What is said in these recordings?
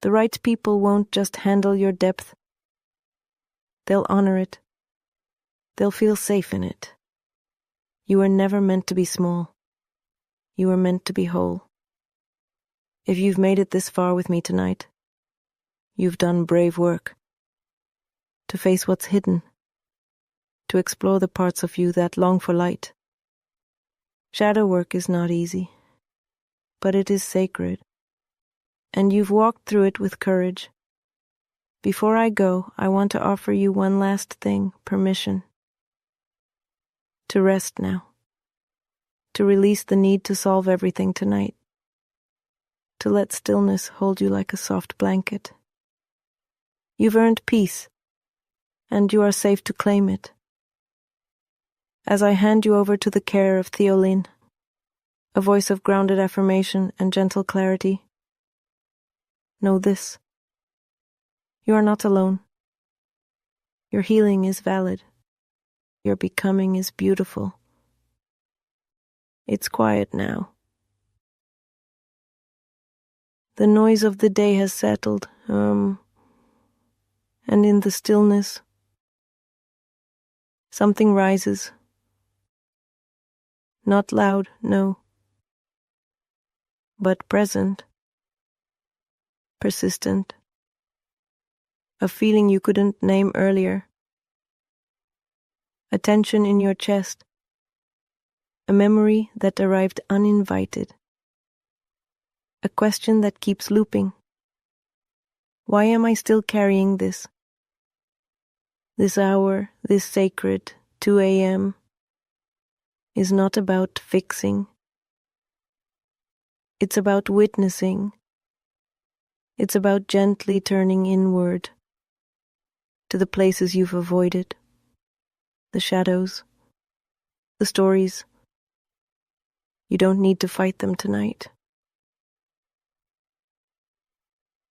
The right people won't just handle your depth. They'll honor it. They'll feel safe in it. You were never meant to be small. You were meant to be whole. If you've made it this far with me tonight, you've done brave work. To face what's hidden. To explore the parts of you that long for light. Shadow work is not easy, but it is sacred. And you've walked through it with courage. Before I go, I want to offer you one last thing, permission. To rest now. To release the need to solve everything tonight. To let stillness hold you like a soft blanket. You've earned peace, and you are safe to claim it. As I hand you over to the care of Theoline, a voice of grounded affirmation and gentle clarity, know this. You are not alone. Your healing is valid. Your becoming is beautiful. It's quiet now. The noise of the day has settled, and in the stillness, something rises. Not loud, no, but present, persistent. A feeling you couldn't name earlier. A tension in your chest. A memory that arrived uninvited. A question that keeps looping. Why am I still carrying this? This hour, this sacred 2 a.m. is not about fixing. It's about witnessing. It's about gently turning inward to the places you've avoided, the shadows, the stories. You don't need to fight them tonight.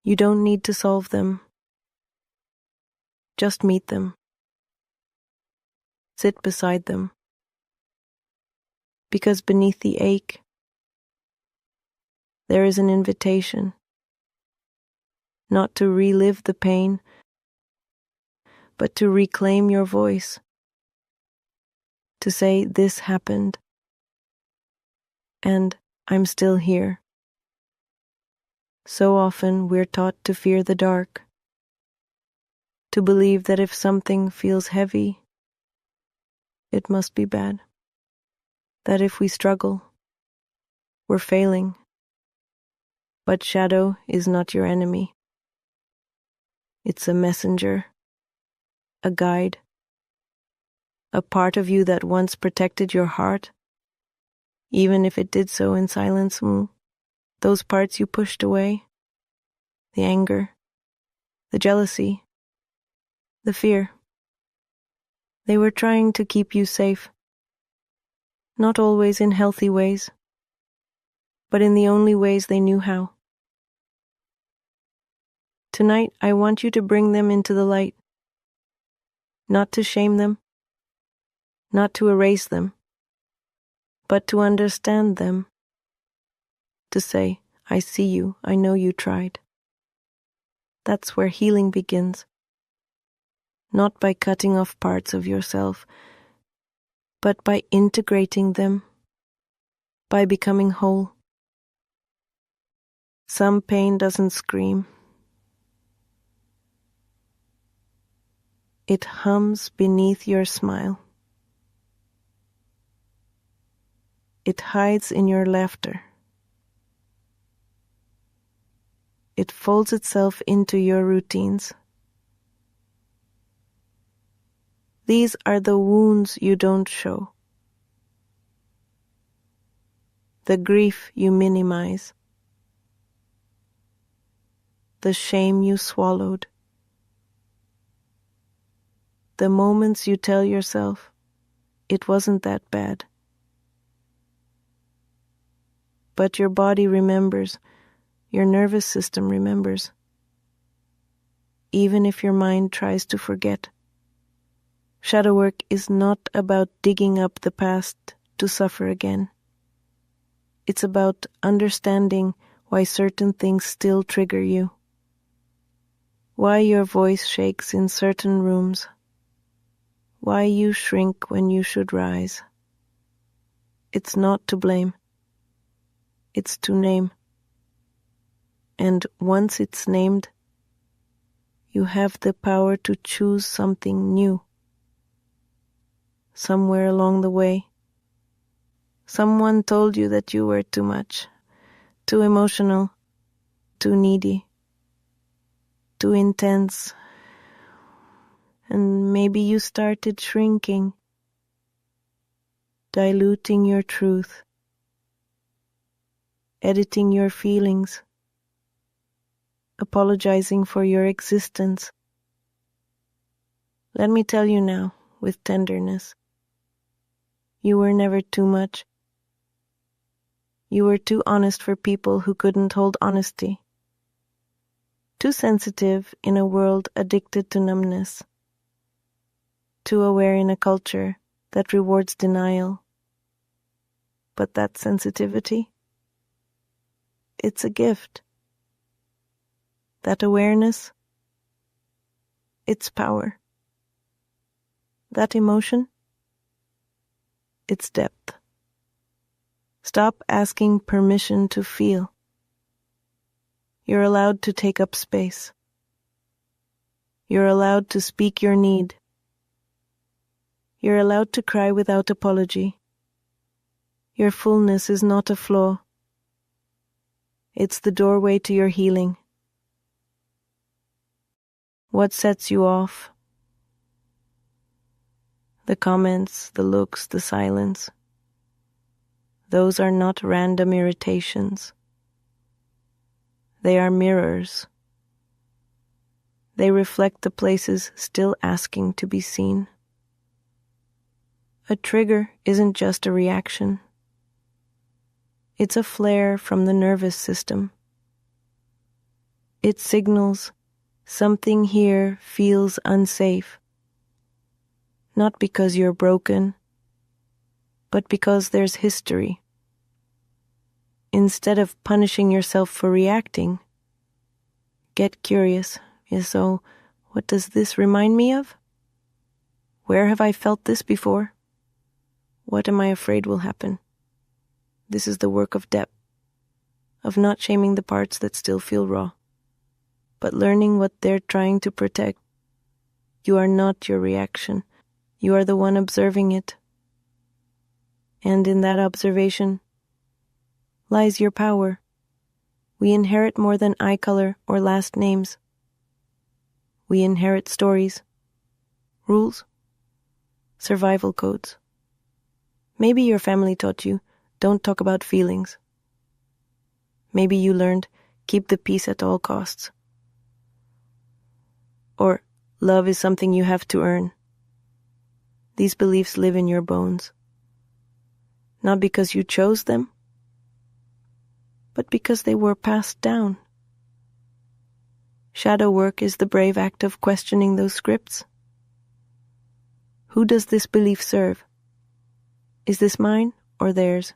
You don't need to solve them. Just meet them. Sit beside them. Because beneath the ache, there is an invitation, not to relive the pain, but to reclaim your voice, to say this happened, and I'm still here. So often we're taught to fear the dark, to believe that if something feels heavy, it must be bad, that if we struggle, we're failing. But shadow is not your enemy. It's a messenger, a guide, a part of you that once protected your heart, even if it did so in silence. Those parts you pushed away, the anger, the jealousy, the fear. They were trying to keep you safe, not always in healthy ways, but in the only ways they knew how. Tonight, I want you to bring them into the light, not to shame them, not to erase them, but to understand them, to say, I see you, I know you tried. That's where healing begins, not by cutting off parts of yourself, but by integrating them, by becoming whole. Some pain doesn't scream. It hums beneath your smile. It hides in your laughter. It folds itself into your routines. These are the wounds you don't show, the grief you minimize, the shame you swallowed, the moments you tell yourself, it wasn't that bad. But your body remembers, your nervous system remembers, even if your mind tries to forget. Shadow work is not about digging up the past to suffer again. It's about understanding why certain things still trigger you, Why your voice shakes in certain rooms. Why you shrink when you should rise. It's not to blame. It's to name. And once it's named, you have the power to choose something new. Somewhere along the way, someone told you that you were too much, too emotional, too needy, too intense, and maybe you started shrinking, diluting your truth, editing your feelings, apologizing for your existence. Let me tell you now, with tenderness, you were never too much. You were too honest for people who couldn't hold honesty. Too sensitive in a world addicted to numbness. Too aware in a culture that rewards denial. But that sensitivity, it's a gift. That awareness, it's power. That emotion, it's depth. Stop asking permission to feel. You're allowed to take up space. You're allowed to speak your need. You're allowed to cry without apology. Your fullness is not a flaw. It's the doorway to your healing. What sets you off? The comments, the looks, the silence. Those are not random irritations. They are mirrors. They reflect the places still asking to be seen. A trigger isn't just a reaction. It's a flare from the nervous system. It signals something here feels unsafe. Not because you're broken, but because there's history. Instead of punishing yourself for reacting, get curious. So, what does this remind me of? Where have I felt this before? What am I afraid will happen? This is the work of depth, of not shaming the parts that still feel raw, but learning what they're trying to protect. You are not your reaction. You are the one observing it. And in that observation lies your power. We inherit more than eye color or last names. We inherit stories, rules, survival codes. Maybe your family taught you, don't talk about feelings. Maybe you learned, keep the peace at all costs. Or, love is something you have to earn. These beliefs live in your bones. Not because you chose them, but because they were passed down. Shadow work is the brave act of questioning those scripts. Who does this belief serve? Is this mine or theirs?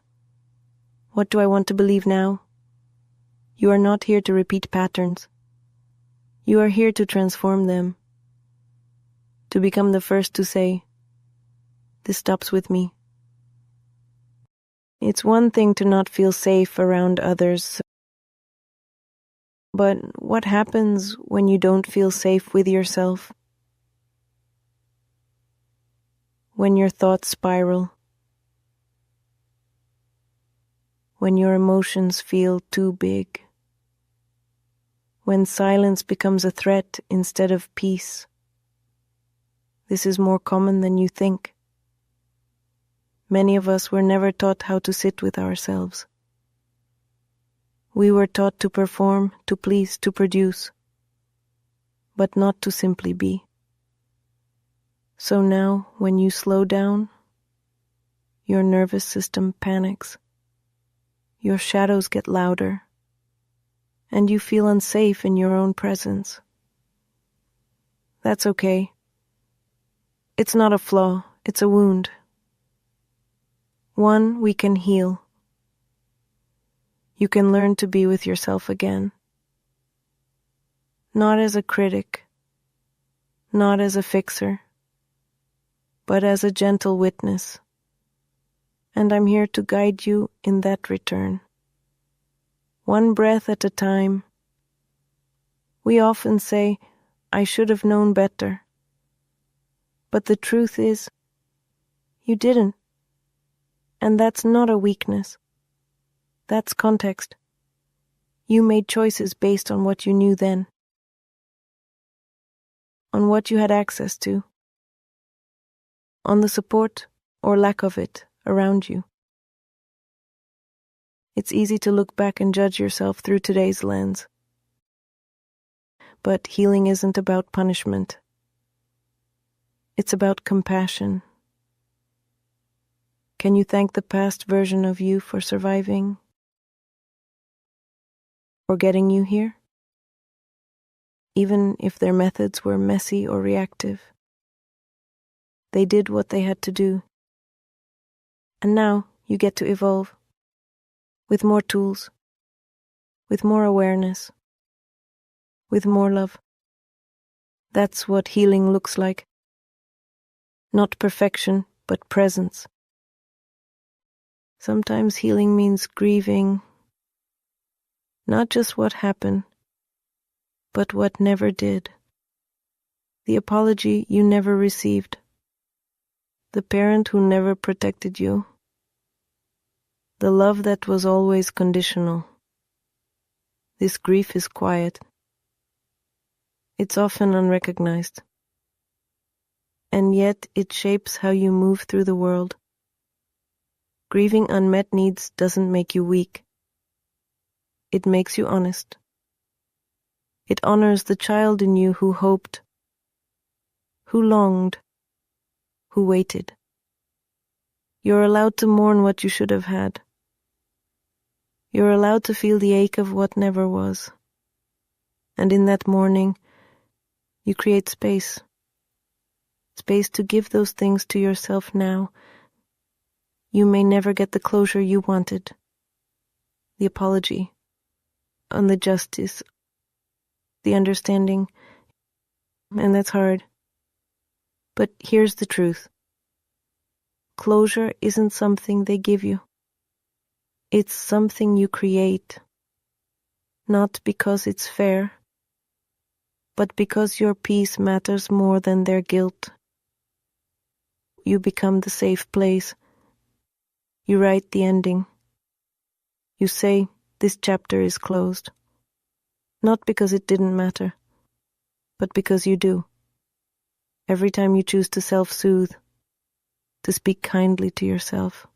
What do I want to believe now? You are not here to repeat patterns. You are here to transform them. To become the first to say, this stops with me. It's one thing to not feel safe around others. But what happens when you don't feel safe with yourself? When your thoughts spiral? When your emotions feel too big? When silence becomes a threat instead of peace? This is more common than you think. Many of us were never taught how to sit with ourselves. We were taught to perform, to please, to produce, but not to simply be. So now, when you slow down, your nervous system panics, your shadows get louder, and you feel unsafe in your own presence. That's okay. It's not a flaw, it's a wound. One we can heal. You can learn to be with yourself again. not as a critic, not as a fixer, but as a gentle witness. And I'm here to guide you in that return. One breath at a time. We often say, I should have known better. But the truth is, you didn't. And that's not a weakness. That's context. You made choices based on what you knew then, on what you had access to, on the support or lack of it around you. It's easy to look back and judge yourself through today's lens. But healing isn't about punishment. It's about compassion. Can you thank the past version of you for surviving? For getting you here? Even if their methods were messy or reactive. They did what they had to do. And now you get to evolve. With more tools. With more awareness. With more love. That's what healing looks like. Not perfection, but presence. Sometimes healing means grieving, not just what happened, but what never did. The apology you never received. The parent who never protected you. The love that was always conditional. This grief is quiet. It's often unrecognized. And yet it shapes how you move through the world. Grieving unmet needs doesn't make you weak. It makes you honest. It honors the child in you who hoped, who longed, who waited. You're allowed to mourn what you should have had. You're allowed to feel the ache of what never was. And in that mourning, you create space. Space to give those things to yourself now. You may never get the closure you wanted, the apology, on the justice, the understanding, and that's hard. But here's the truth. Closure isn't something they give you. It's something you create, not because it's fair, but because your peace matters more than their guilt. You become the safe place. You write the ending. You say, this chapter is closed. Not because it didn't matter, but because you do. Every time you choose to self-soothe, to speak kindly to yourself,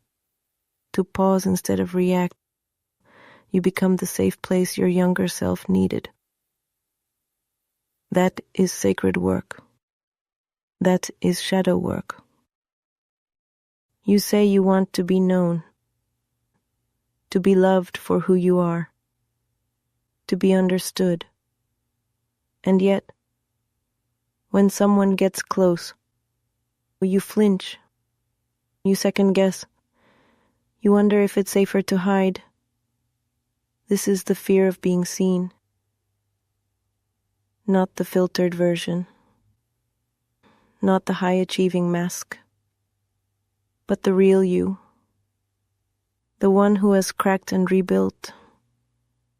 to pause instead of react, you become the safe place your younger self needed. That is sacred work. That is shadow work. You say you want to be known, to be loved for who you are, to be understood. And yet, when someone gets close, you flinch, you second guess, you wonder if it's safer to hide. This is the fear of being seen, not the filtered version, not the high-achieving mask, but the real you, the one who has cracked and rebuilt,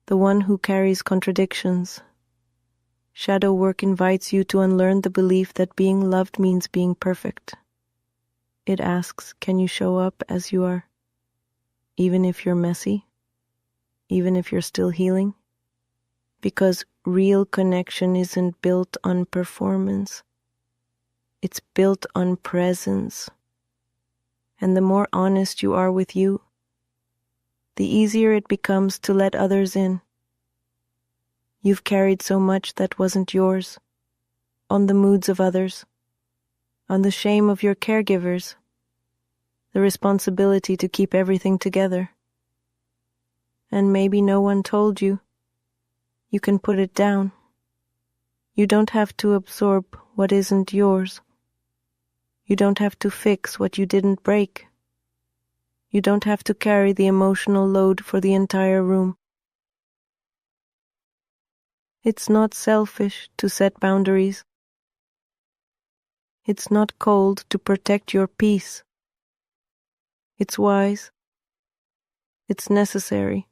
the one who carries contradictions. Shadow work invites you to unlearn the belief that being loved means being perfect. It asks, can you show up as you are, even if you're messy, even if you're still healing? Because real connection isn't built on performance. It's built on presence. And the more honest you are with you, the easier it becomes to let others in. You've carried so much that wasn't yours, on the moods of others, on the shame of your caregivers, the responsibility to keep everything together. And maybe no one told you. You can put it down. You don't have to absorb what isn't yours. You don't have to fix what you didn't break. You don't have to carry the emotional load for the entire room. It's not selfish to set boundaries. It's not cold to protect your peace. It's wise. It's necessary.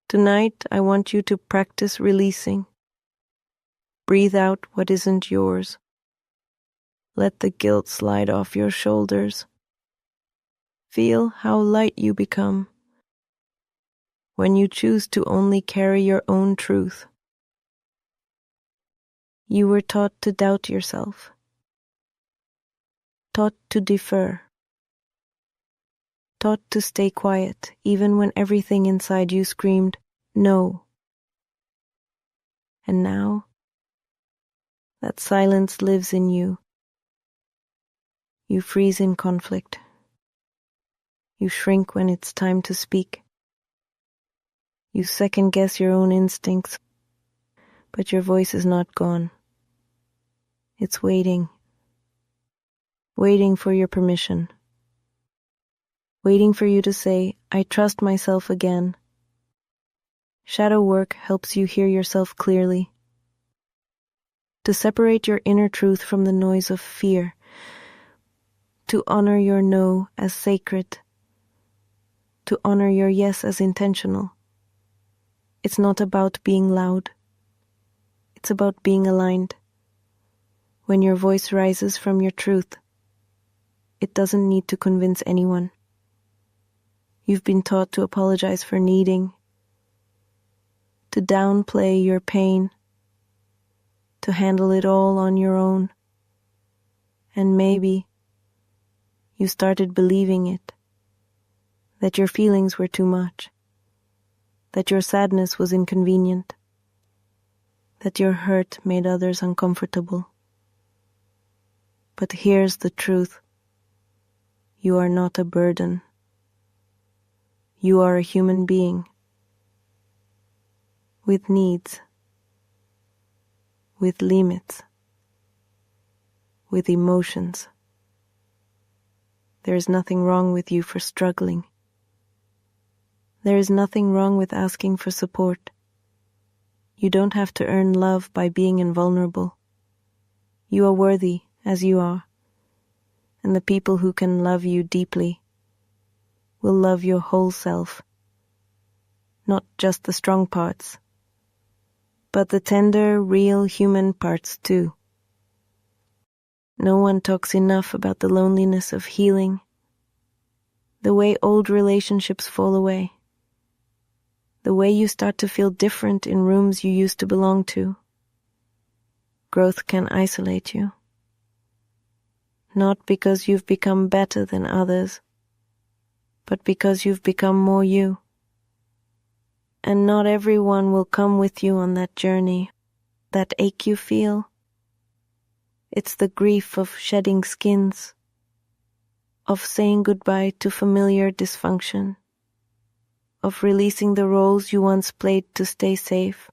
Tonight, I want you to practice releasing. Breathe out what isn't yours. Let the guilt slide off your shoulders. Feel how light you become when you choose to only carry your own truth. You were taught to doubt yourself, taught to defer, taught to stay quiet even when everything inside you screamed, no. And now, that silence lives in you. You freeze in conflict. You shrink when it's time to speak. You second-guess your own instincts, but your voice is not gone. It's waiting. Waiting for your permission. Waiting for you to say, I trust myself again. Shadow work helps you hear yourself clearly. To separate your inner truth from the noise of fear. To honor your no as sacred. To honor your yes as intentional. It's not about being loud. It's about being aligned. When your voice rises from your truth, it doesn't need to convince anyone. You've been taught to apologize for needing, to downplay your pain, to handle it all on your own. And maybe you started believing it, that your feelings were too much, that your sadness was inconvenient, that your hurt made others uncomfortable. But here's the truth. You are not a burden. You are a human being with needs, with limits, with emotions. There is nothing wrong with you for struggling. There is nothing wrong with asking for support. You don't have to earn love by being invulnerable. You are worthy as you are, and the people who can love you deeply will love your whole self, not just the strong parts, but the tender, real human parts too. No one talks enough about the loneliness of healing, the way old relationships fall away, the way you start to feel different in rooms you used to belong to. Growth can isolate you. Not because you've become better than others, but because you've become more you. And not everyone will come with you on that journey. That ache you feel, it's the grief of shedding skins, of saying goodbye to familiar dysfunction, of releasing the roles you once played to stay safe.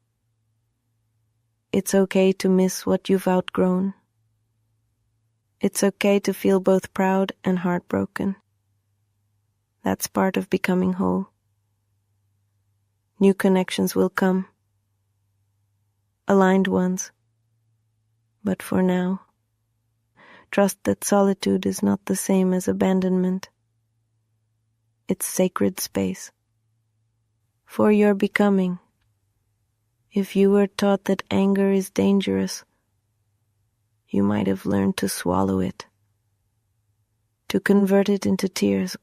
It's okay to miss what you've outgrown. It's okay to feel both proud and heartbroken. That's part of becoming whole. New connections will come. Aligned ones. But for now, trust that solitude is not the same as abandonment. It's sacred space. For your becoming, if you were taught that anger is dangerous, you might have learned to swallow it, to convert it into tears,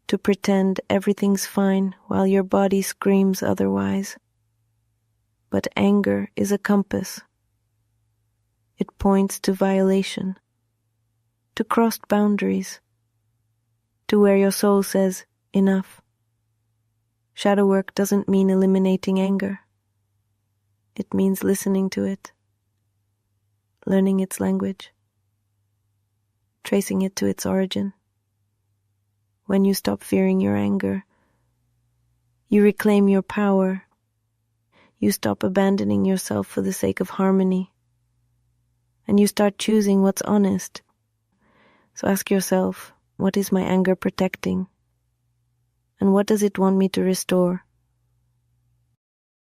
to pretend everything's fine while your body screams otherwise. But anger is a compass. It points to violation, to crossed boundaries, to where your soul says, enough. Shadow work doesn't mean eliminating anger. It means listening to it, learning its language, tracing it to its origin. When you stop fearing your anger, you reclaim your power. You stop abandoning yourself for the sake of harmony. And you start choosing what's honest. So ask yourself, what is my anger protecting? And what does it want me to restore?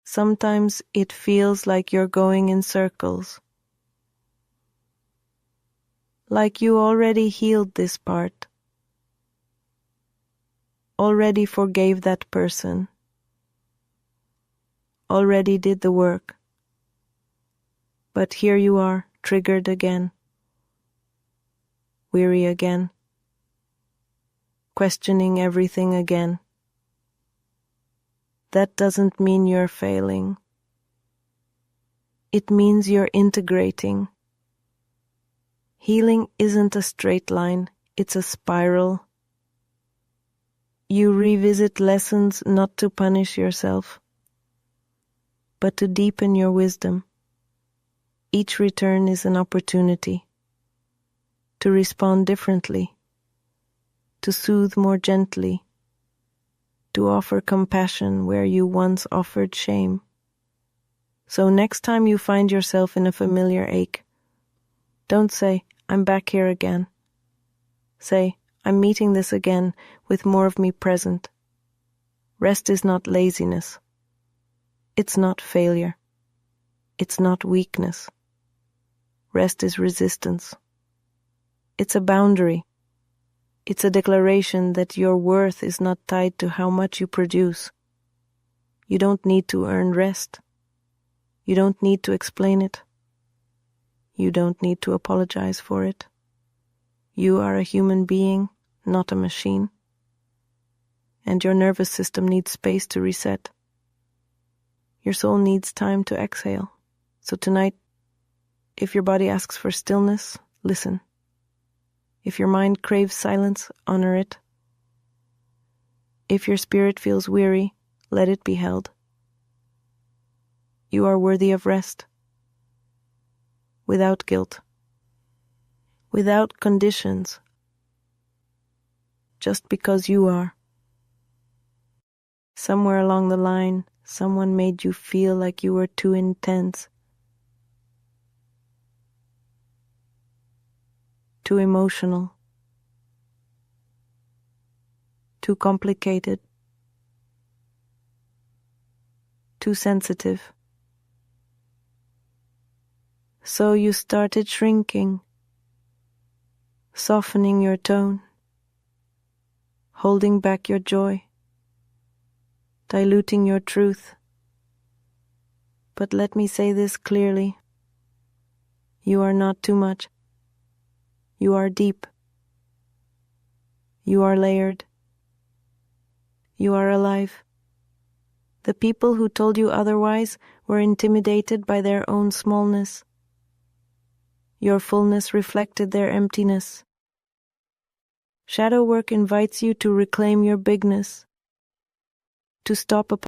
Sometimes it feels like you're going in circles, like you already healed this part, already forgave that person, already did the work. But here you are, triggered again, weary again, questioning everything again. That doesn't mean you're failing. It means you're integrating. Healing isn't a straight line, it's a spiral. You revisit lessons not to punish yourself, but to deepen your wisdom. Each return is an opportunity to respond differently, to soothe more gently, to offer compassion where you once offered shame. So next time you find yourself in a familiar ache, don't say, "I'm back here again." Say, "I'm meeting this again with more of me present." Rest is not laziness. It's not failure. It's not weakness. Rest is resistance. It's a boundary. It's a declaration that your worth is not tied to how much you produce. You don't need to earn rest. You don't need to explain it. You don't need to apologize for it. You are a human being, not a machine. And your nervous system needs space to reset. Your soul needs time to exhale. So tonight, if your body asks for stillness, listen. If your mind craves silence, honor it. If your spirit feels weary, let it be held. You are worthy of rest. Without guilt. Without conditions. Just because you are. Somewhere along the line, someone made you feel like you were too intense, too emotional, too complicated, too sensitive. So you started shrinking, softening your tone, holding back your joy, diluting your truth. But let me say this clearly. You are not too much. You are deep. You are layered. You are alive. The people who told you otherwise were intimidated by their own smallness. Your fullness reflected their emptiness. Shadow work invites you to reclaim your bigness, to stop